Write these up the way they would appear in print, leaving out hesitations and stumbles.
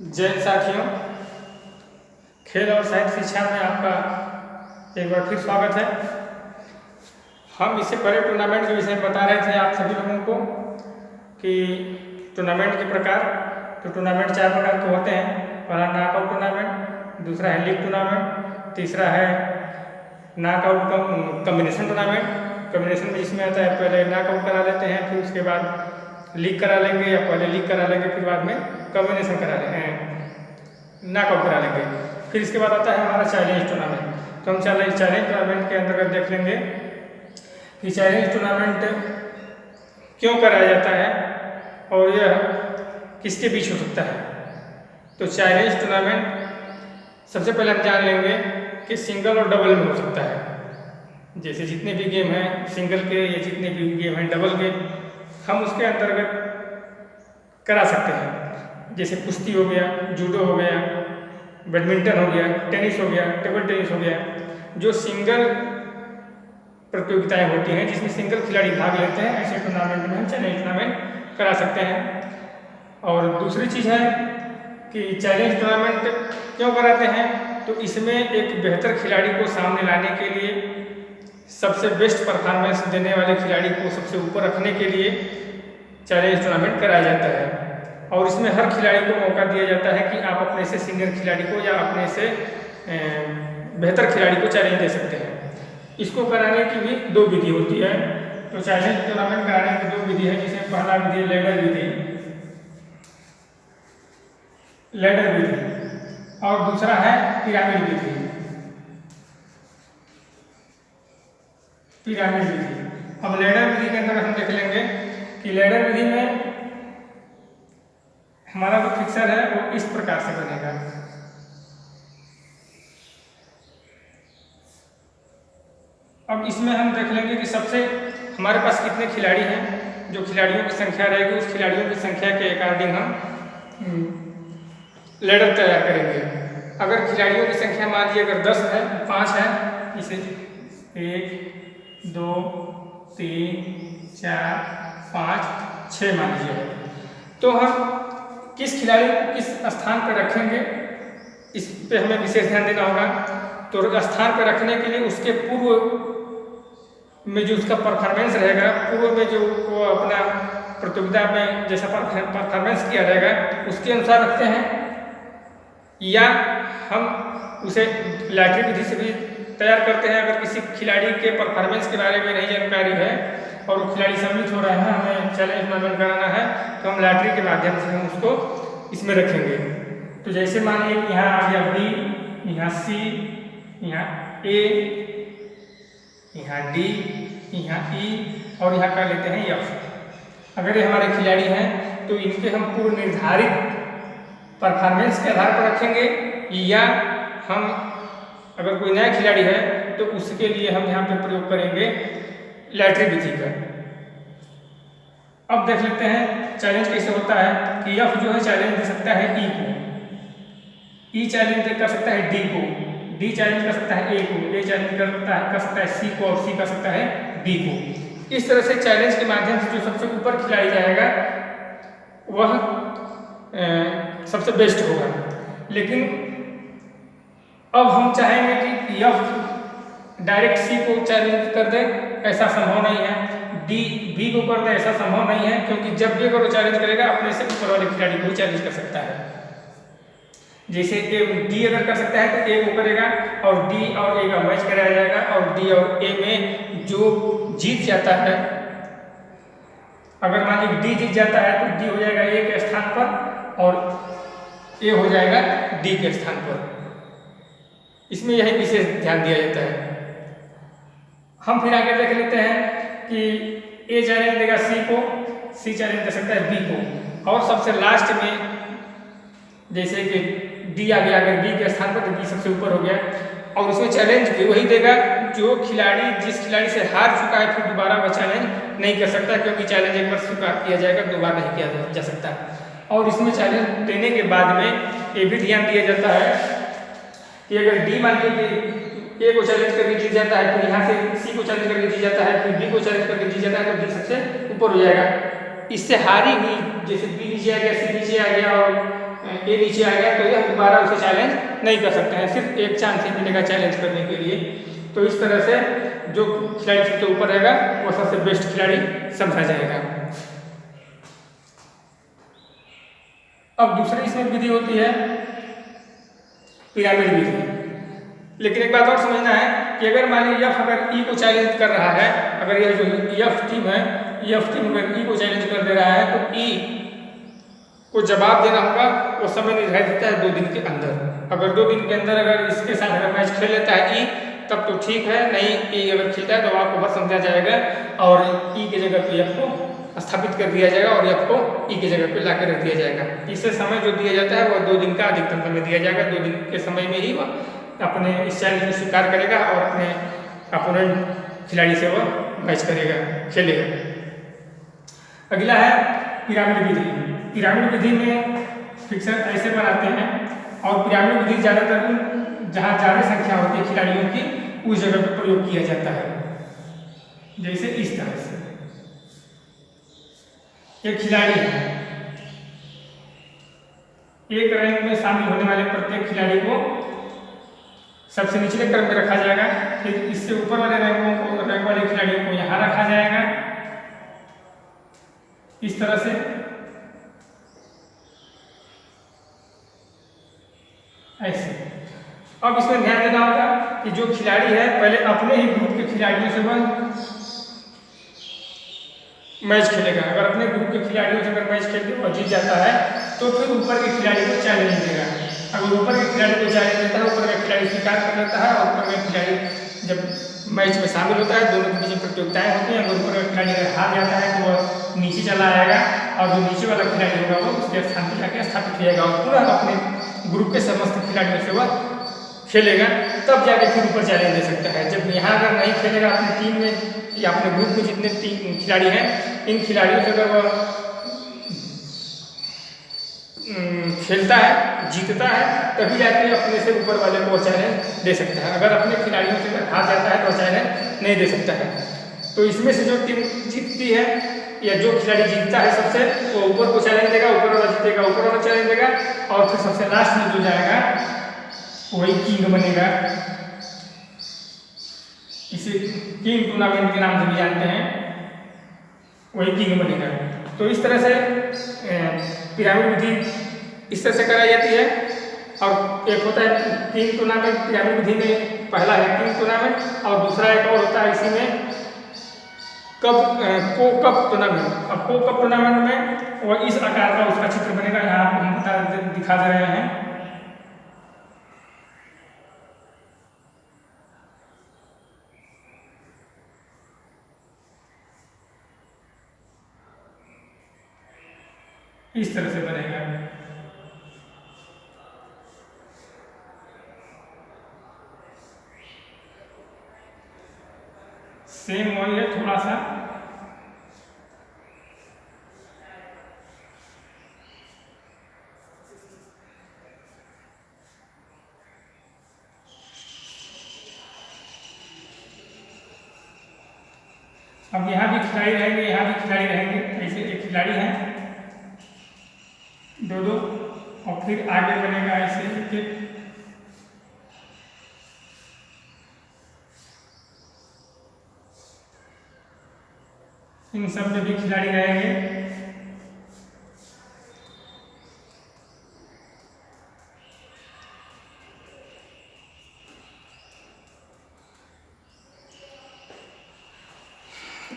जय साथियों, खेल और साहित्य शिक्षा में आपका एक बार फिर स्वागत है। हम इससे पहले टूर्नामेंट के विषय में बता रहे थे आप सभी लोगों को कि टूर्नामेंट के प्रकार। तो टूर्नामेंट 4 प्रकार के होते हैं। पहला नॉकआउट टूर्नामेंट, दूसरा है लीग टूर्नामेंट, तीसरा है नॉकआउट कॉम्बिनेशन टूर्नामेंट। कॉम्बिनेशन में जिसमें आता है पहले नॉकआउट करा लेते हैं, फिर उसके बाद लीग करा लेंगे, या पहले लीग करा लेंगे फिर बाद में कॉम्बिनेशन करा लेंगे, नॉकआउट करा लेंगे। फिर इसके बाद आता है हमारा चैलेंज टूर्नामेंट। तो हम चैलेंज टूर्नामेंट के अंतर्गत देख लेंगे कि चैलेंज टूर्नामेंट क्यों कराया जाता है और यह किसके बीच हो सकता है। तो चैलेंज टूर्नामेंट सबसे पहले हम जान लेंगे कि सिंगल और डबल में हो सकता है। जैसे जितने भी गेम हैं सिंगल के, या जितने भी गेम हैं डबल के, हम उसके अंतर्गत करा सकते हैं। जैसे कुश्ती हो गया, जूडो हो गया, बैडमिंटन हो गया, टेनिस हो गया, टेबल टेनिस हो गया। जो सिंगल प्रतियोगिताएं होती हैं जिसमें सिंगल खिलाड़ी भाग लेते हैं, ऐसे टूर्नामेंट में हम चैलेंज टूर्नामेंट करा सकते हैं। और दूसरी चीज़ है कि चैलेंज टूर्नामेंट क्यों कराते हैं, तो इसमें एक बेहतर खिलाड़ी को सामने लाने के लिए, सबसे बेस्ट परफॉर्मेंस देने वाले खिलाड़ी को सबसे ऊपर रखने के लिए चैलेंज टूर्नामेंट कराया जाता है। और इसमें हर खिलाड़ी को मौका दिया जाता है कि आप अपने से सीनियर खिलाड़ी को या अपने से बेहतर खिलाड़ी को चैलेंज दे सकते हैं। इसको कराने की भी 2 विधि होती है। तो चैलेंज टूर्नामेंट कराने की 2 विधि है, जिसमें पहला विधि लैडर विधि, और दूसरा है पिरामिड विधि। अब लैडर विधि के अंदर हम देख लेंगे कि लैडर विधि में हमारा जो फिक्सर है वो इस प्रकार से बनेगा। अब इसमें हम देख लेंगे कि सबसे हमारे पास कितने खिलाड़ी हैं। जो खिलाड़ियों की संख्या रहेगी उस खिलाड़ियों की संख्या के अकॉर्डिंग हम लैडर तैयार करेंगे। अगर खिलाड़ियों की संख्या मान लीजिए अगर 10 है, 5 है, इसे 1 2 3 4 5 6 मान लीजिए, तो हम किस खिलाड़ी को किस स्थान पर रखेंगे इस पे हमें विशेष ध्यान देना होगा। तो स्थान पर रखने के लिए उसके पूर्व में जो उसका परफॉर्मेंस रहेगा, पूर्व में जो वो अपना प्रतियोगिता में जैसा परफॉर्मेंस किया रहेगा उसके अनुसार रखते हैं, या हम उसे लॉटरी विधि से भी तैयार करते हैं। अगर किसी खिलाड़ी के परफॉर्मेंस के बारे में नहीं जानकारी है और वो खिलाड़ी सम्मिलित हो रहा है, हमें चैलेंज टूर्नामेंट कराना है, तो हम लॉटरी के माध्यम से हम उसको इसमें रखेंगे। तो जैसे मानिए कि यहाँ आ गया B, यहाँ C, यहाँ A, यहाँ D, यहाँ E और यहाँ कर लेते हैं F। अगर ये हमारे खिलाड़ी हैं तो इनके हम पूर्व निर्धारित परफॉर्मेंस के आधार पर रखेंगे, या हम अगर कोई नया खिलाड़ी है तो उसके लिए हम यहाँ पे प्रयोग करेंगे लॉटरी विधि का। अब देख लेते हैं चैलेंज कैसे होता है कि F जो है चैलेंज दे सकता है E को, E चैलेंज कर सकता है D को, D चैलेंज कर सकता है A को, A चैलेंज कर सकता है C को, और C कर सकता है B को। इस तरह से चैलेंज के माध्यम से जो सबसे ऊपर खिलाड़ी जाएगा वह सबसे बेस्ट होगा। लेकिन अब हम चाहेंगे कि F डायरेक्ट C को चैलेंज कर दे, ऐसा संभव नहीं है। D B को कर दे, ऐसा संभव नहीं है, क्योंकि जब भी अगर वो चैलेंज करेगा अपने से ऊपर वाले खिलाड़ी को चैलेंज कर सकता है। जैसे D अगर कर सकता है तो A को करेगा, और D और A का मैच कराया जाएगा, और D और A में जो जीत जाता है, अगर मान लीजिए D जीत जाता है तो D हो जाएगा A के स्थान पर और A हो जाएगा D के स्थान पर। इसमें यही विशेष ध्यान दिया जाता है। हम फिर आगे देख लेते हैं कि A चैलेंज देगा C को, C चैलेंज दे सकता है B को, और सबसे लास्ट में जैसे कि D आ गया अगर B के स्थान पर, तो B सबसे ऊपर हो गया। और उसमें चैलेंज भी वही देगा जो खिलाड़ी जिस खिलाड़ी से हार चुका है, फिर दोबारा वह चैलेंज नहीं कर सकता, क्योंकि चैलेंज एक बार स्वीकार किया जाएगा, दोबारा नहीं किया जा सकता। और इसमें चैलेंज देने के बाद में ये भी ध्यान दिया जाता है कि अगर D मान लीजिए कि A को चैलेंज करके जीत जाता है, फिर यहाँ से C को चैलेंज करके जीत जाता है, फिर B को चैलेंज करके जीत जाता है, तो D सबसे ऊपर हो जाएगा। इससे हारी हुई जैसे B नीचे आ गया, C नीचे आ गया और ए नीचे आ गया तो यह दोबारा उसे चैलेंज नहीं कर सकते हैं, सिर्फ एक चांस ही मिलेगा चैलेंज करने के लिए। तो इस तरह से जो खिलाड़ी सबसे ऊपर रहेगा वो सबसे बेस्ट खिलाड़ी समझा जाएगा। अब दूसरी इसमें विधि होती है पिरामिड विधि। लेकिन एक बात और समझना है कि अगर मान लीजिए यफ अगर ई को चैलेंज कर रहा है, अगर यह जो यफ टीम है, यफ टीम अगर ई को चैलेंज कर दे रहा है तो ई को जवाब देना होगा। वो समय निर्धारित होता है 2 दिन के अंदर। अगर 2 दिन के अंदर अगर इसके साथ अगर मैच खेल लेता है ई तब तो ठीक है, नहीं ई अगर खेलता है तो आपको बस समझा जाएगा और ई के जगह पे यफ को स्थापित कर दिया जाएगा और यफ को ई के जगह पे ला कर रख दिया जाएगा। इससे समय जो दिया जाता है वह 2 दिन का अधिकतम समय दिया जाएगा। 2 दिन के समय में ही वह अपने इस चैलेंज को स्वीकार करेगा और अपने अपोनेंट खिलाड़ी से वह मैच करेगा, खेलेगा। अगला है पिरामिड विधि। पिरामिड विधि में फिक्सर ऐसे बनाते हैं और पिरामिड विधि ज़्यादातर जहाँ ज़्यादा संख्या होती है खिलाड़ियों की उस जगह पर प्रयोग किया जाता है। जैसे इस तरह से एक खिलाड़ी है, एक रैंक में शामिल होने वाले प्रत्येक खिलाड़ी को सबसे निचले क्रम में रखा जाएगा, फिर इससे ऊपर वाले रैंक वाले खिलाड़ियों को यहाँ रखा जाएगा इस तरह से। ऐसे अब इसमें ध्यान देना होगा कि जो खिलाड़ी है पहले अपने ही ग्रुप के खिलाड़ियों से वह मैच खेलेगा। अगर अपने ग्रुप के खिलाड़ियों से अगर मैच खेल के और जीत जाता है तो फिर ऊपर के खिलाड़ी को चैलेंज देगा। अगर ऊपर के खिलाड़ी को चैलेंज देता है, ऊपर का खिलाड़ी स्वीकार कर लेता है और ऊपर का खिलाड़ी जब मैच में शामिल होता है, दोनों के बीच प्रतियोगिताएं होती हैं। अगर ऊपर का खिलाड़ी अगर हार जाता है तो वह नीचे चला आएगा और जो नीचे वाला खिलाड़ी होगा वो उसके स्थान पर जाकर स्थापित हो जाएगा और पूरा अपने ग्रुप के समस्त खिलाड़ियों से वह खेलेगा, तब जाके फिर ऊपर चैलेंज दे सकता है। जब यहाँ अगर नहीं खेलेगा अपनी टीम में या अपने ग्रुप में जितने खिलाड़ी हैं, इन खिलाड़ियों से अगर वह खेलता है, जीतता है, तभी जाके अपने से ऊपर वाले को चैलेंज दे सकता है। अगर अपने खिलाड़ियों से अगर हार जाता है तो चैलेंज नहीं दे सकता है। तो इसमें से जो टीम जीतती है या जो खिलाड़ी जीतता है सबसे, वो ऊपर को चैलेंज देगा, ऊपर वाला जीतेगा, ऊपर वाला चैलेंज देगा और फिर सबसे लास्ट में जो जाएगा वही किंग बनेगा। इसे किंग टूर्नामेंट के नाम से भी जानते हैं, वही किंग बनेगा। तो इस तरह से पिरामिड विधि इस तरह से कराई जाती है। और एक होता है किंग टूर्नामेंट, पिरामिड विधि में पहला है किंग टूर्नामेंट और दूसरा एक और होता है इसी में कप टूर्नामेंट। अब कप टूर्नामेंट में वह इस आकार का उसका चित्र बनेगा, यहाँ आपको हम दिखा दे रहे हैं। इस तरह से बनेगा। सेम वही है, थोड़ा सा अब यहाँ भी खिलाड़ी रहेंगे, यहाँ भी खिलाड़ी रहेंगे। ऐसे एक खिलाड़ी है, दो और फिर आगे बनेगा ऐसे एक। इन सब में भी खिलाड़ी रहेंगे।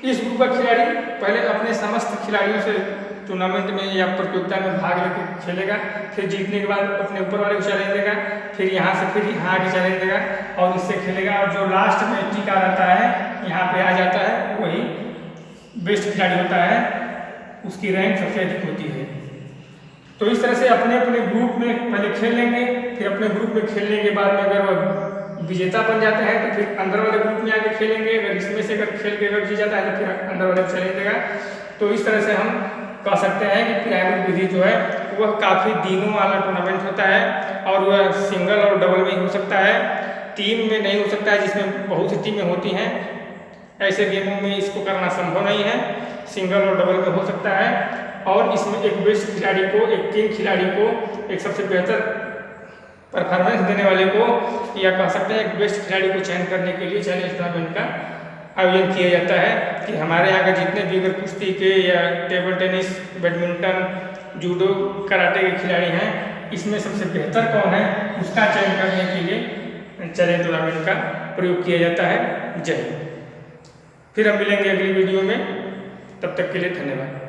इस ग्रुप का खिलाड़ी पहले अपने समस्त खिलाड़ियों से टूर्नामेंट में या प्रतियोगिता में भाग लेकर खेलेगा, फिर जीतने के बाद अपने ऊपर वाले को चैलेंज देगा, फिर यहाँ से फिर यहाँ आके चैलेंज देगा और इससे खेलेगा। और जो लास्ट में टीका रहता है, यहाँ पे आ जाता है, वही बेस्ट खिलाड़ी होता है, उसकी रैंक सबसे अधिक होती है। तो इस तरह से अपने अपने ग्रुप में पहले खेल लेंगे, फिर अपने ग्रुप में खेलने के बाद में अगर वह विजेता बन जाता है तो फिर अंदर वाले ग्रुप में आके खेलेंगे। अगर इसमें से अगर खेल के अगर जीत जाता है तो फिर अंदर वाले को चैलेंज देगा। तो इस तरह से हम कह सकते हैं कि पिरामिड विधि जो है वह काफ़ी दिनों वाला टूर्नामेंट होता है और वह सिंगल और डबल में ही हो सकता है, टीम में नहीं हो सकता है जिसमें बहुत सी टीमें होती हैं। ऐसे गेमों में इसको करना संभव नहीं है, सिंगल और डबल में हो सकता है। और इसमें एक बेस्ट खिलाड़ी को, एक किंग खिलाड़ी को, एक सबसे बेहतर परफॉर्मेंस देने वाले को, या कह सकते हैं एक बेस्ट खिलाड़ी को चयन करने के लिए चैलेंज टूर्नामेंट का आयोजन किया जाता है कि हमारे यहाँ के जितने भी अगर कुश्ती के या table tennis, badminton, judo, karate के खिलाड़ी हैं, इसमें सबसे बेहतर कौन है उसका चयन करने के लिए चैलेंज टूर्नामेंट का प्रयोग किया जाता है। जय हिंद। फिर हम मिलेंगे अगली वीडियो में, तब तक के लिए धन्यवाद।